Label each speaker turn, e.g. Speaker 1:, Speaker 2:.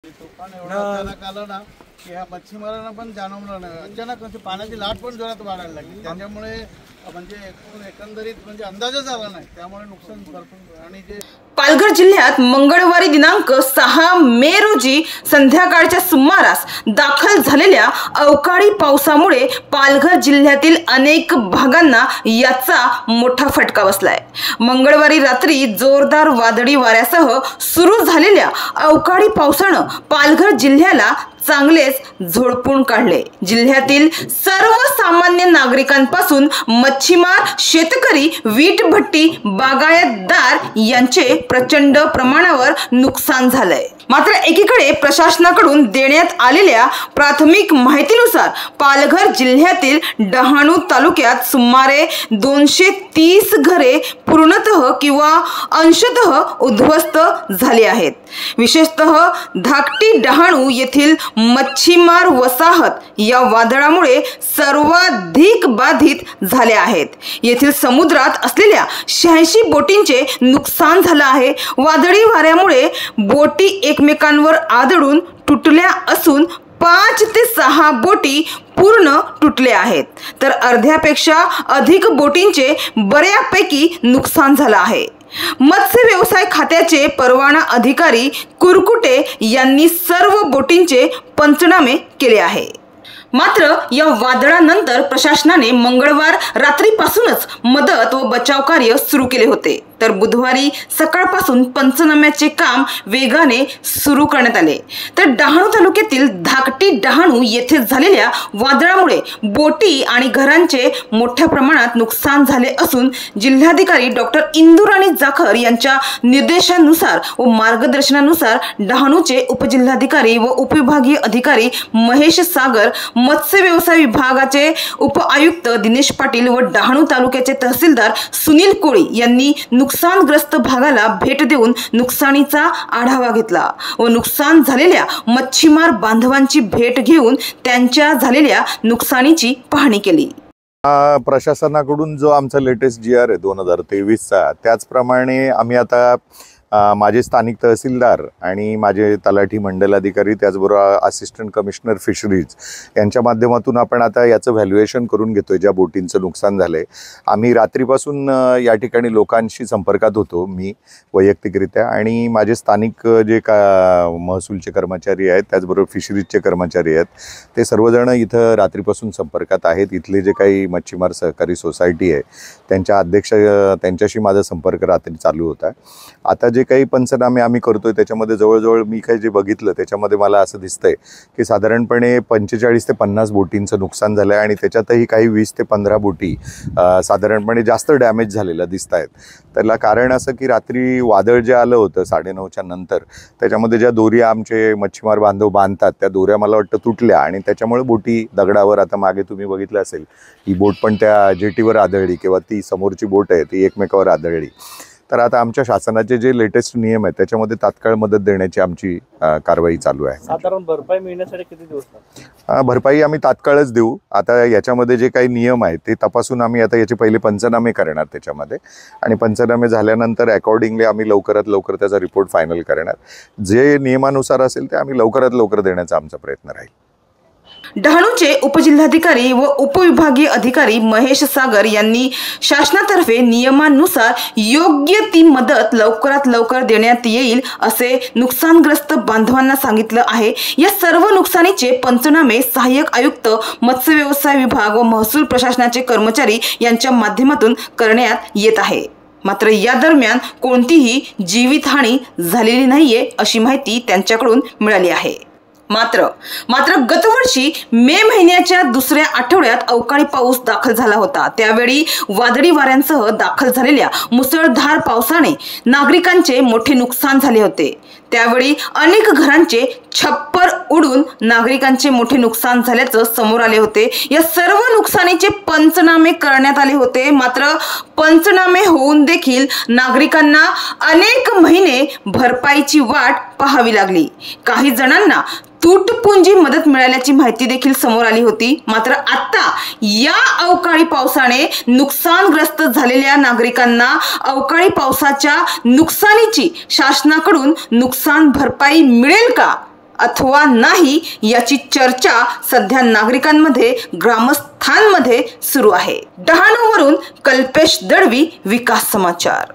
Speaker 1: तुफान एवढा अचानक आला ना की ह्या मच्छीमारांना पण जाणवलं नाही। अचानक म्हणजे पाण्याची लाट पण जोरात वाढायला लागली, त्याच्यामुळे म्हणजे एकंदरीत म्हणजे अंदाजच आला नाही, त्यामुळे नुकसान भरपूर। आणि जे
Speaker 2: पालघर जिल्ह्यात मंगळवारी दिनांक 6 मे रोजी संध्याकाळच्या सुमारास दाखल झालेल्या अवकाळी पावसामुळे पालघर जिल्ह्यातील अनेक भागांना याचा मोठा फटका बसलाय। मंगळवारी रात्री जोरदार वादळी वाऱ्यासह सुरू झालेल्या अवकाळी पावसानं पालघर जिल्ह्याला चांगलेच झोडपून काढले। जिल्ह्यातील सर्वसामान्य नागरिकांपासून मच्छीमार, शेतकरी, वीटभट्टी, बागायतदार यांचे प्रचंड प्रमाणावर नुकसान झालंय। मात्र एकीकडे प्रशासनाकडून देण्यात आलेल्या प्राथमिक माहितीनुसार पालघर जिल्ह्यातील डहाणू तालुक्यात सुमारे 230 घरे पूर्णतः किंवा अंशतः उद्ध्वस्त झाली आहेत। विशेषतः धाकटी डहाणू येथील मच्छीमार वसाहत या वादळामुळे सर्वाधिक बाधित झाले आहेत। येथील समुद्रात असलेल्या 86 बोटींचे नुकसान झाले आहे। वादळी वाऱ्यामुळे बोटी एकमेकांवर आदळून तुटल्या असून 5 ते 6 बोटी पूर्ण तुटल्या आहेत, तर अर्ध्यापेक्षा अधिक बोटींचे बऱ्यापैकी नुकसान झाले आहे। मत्स्य व्यवसाय खात्याचे परवाना अधिकारी कुरकुटे यांनी सर्व बोटींचे पंचनामे केले आहे। मात्र या वादळानंतर प्रशासनाने मंगळवार रात्रीपासूनच मदत व बचाव कार्य सुरू केले होते, तर बुधवारी सकाळपासून पंचनाम्याचे काम वेगाने सुरू करण्यात आले। तर डहाणू तालुक्यातील धाकटी डहाणू येथे झालेल्या वादळामुळे बोटी आणि घरांचे मोठ्या प्रमाणात नुकसान झाले असून जिल्हाधिकारी डॉक्टर इंदुराणी जाखर यांच्या निर्देशानुसार व मार्गदर्शनानुसार डहाणूचे उपजिल्हाधिकारी व उपविभागीय अधिकारी महेश सागर, मत्स्य व्यवसाय विभागाचे उपआयुक्त दिनेश पाटील व डहाणू तालुक्याचे तहसीलदार सुनील कोळी यांनी नुकसानग्रस्त भागाला भेट देऊन नुकसानीचा आढावा घेतला व नुकसान झालेल्या मच्छीमार बांधवांची भेट घेऊन त्यांच्या झालेल्या नुकसानीची पाहणी केली।
Speaker 3: प्रशासनाकडून जो आमचा लेटेस्ट GR आहे 2023चा, त्याचप्रमाणे आम्ही आता माझे स्थानिक तहसीलदार आणि माझे तलाठी मंडलाधिकारी त्याचबरोबर असिस्टंट कमिशनर फिशरीज यांच्या माध्यमातून आपण आता याचं व्हॅल्युएशन करून घेतोय ज्या बोटींचं नुकसान झालंय। आम्ही रात्रीपासून या ठिकाणी लोकांशी संपर्कात होतो, मी वैयक्तिकरित्या आणि माझे स्थानिक जे महसूलचे कर्मचारी आहेत त्याचबरोबर फिशरीजचे कर्मचारी आहेत, ते सर्वजण इथं रात्रीपासून संपर्कात आहेत। इथले जे काही मच्छीमार सहकारी सोसायटी आहे त्यांच्या अध्यक्ष त्यांच्याशी माझा संपर्क रात्री चालू होता। आता जे काही पंचनामे आम्ही करतोय त्याच्यामध्ये जवळजवळ मी काही जे बघितलं त्याच्यामध्ये मला असं दिसतंय की साधारणपणे 45 ते 50 बोटींचं नुकसान झालं आहे आणि त्याच्यातही काही 20 ते 15 बोटी साधारणपणे जास्त डॅमेज झालेल्या दिसत आहेत। त्याला कारण असं की रात्री वादळ जे आलं होतं 9:30च्या नंतर, त्याच्यामध्ये ज्या दोऱ्या आमचे मच्छीमार बांधव बांधतात त्या दोऱ्या मला वाटतं तुटल्या आणि त्याच्यामुळे बोटी दगडावर, आता मागे तुम्ही बघितलं असेल ही बोट पण त्या जेटीवर आदळली किंवा ती समोरची बोट आहे ती एकमेकावर आदळली। तर आता आमच्या शासनाचे जे लेटेस्ट नियम आहेत त्याच्यामध्ये तात्काळ मदत देण्याची आमची कारवाई चालू आहे।
Speaker 1: साधारण भरपाई मिळण्यासाठी किती दिवस लागतात?
Speaker 3: भरपाई आम्ही तात्काळच देऊ। आता याच्यामध्ये जे काही नियम आहेत ते तपासून आम्ही आता याचे पहिले पंचनामे करणार त्याच्यामध्ये, आणि पंचनामे झाल्यानंतर अकॉर्डिंगली आम्ही लवकरात लवकर त्याचा रिपोर्ट फायनल करणार। जे नियमानुसार असेल ते आम्ही लवकरात लवकर देण्याचा आमचा प्रयत्न राहील।
Speaker 2: डहाणूचे उपजिल्हाधिकारी व उपविभागीय अधिकारी महेश सागर यांनी शासनातर्फे नियमानुसार योग्य ती मदत लवकरात लवकर देण्यात येईल असे नुकसानग्रस्त बांधवांना सांगितलं आहे। या सर्व नुकसानीचे पंचनामे सहाय्यक आयुक्त, मत्स्य व्यवसाय विभाग व महसूल प्रशासनाचे कर्मचारी यांच्या माध्यमातून करण्यात येत आहे। मात्र या दरम्यान कोणतीही जीवितहानी झालेली नाहीये अशी माहिती त्यांच्याकडून मिळाली आहे। मात्र गतवर्षी मे महिन्याच्या दुसऱ्या आठवड्यात अवकाळी पाऊस दाखल झाला होता। त्यावेळी वादळी वाऱ्यांसह दाखल झालेल्या मुसळधार पावसाने नागरिकांचे मोठे नुकसान झाले होते। त्यावेळी अनेक घरांचे छप्पर उडून नागरिकांचे मोठे नुकसान झाल्याचं समोर आले होते। या सर्व नुकसानीचे पंचनामे करण्यात आले होते, मात्र पंचनामे होऊन देखील नागरिकांना अनेक महिने भरपाईची वाट पाहावी लागली। काही जणांना तुटपुंजी मदत मिळाल्याची माहिती देखील समोर आली होती। मात्र आता या अवकाळी पावसाने नुकसानग्रस्त झालेल्या नागरिकांना अवकाळी पावसाच्या नुकसानीची शासनाकडून नुकसान भरपाई मिळेल का अथवा नाही याची चर्चा सध्या नागरिकांमध्ये, ग्रामस्थांमध्ये सुरू आहे. डहाणूवरून कल्पेश दळवी, विकास समाचार.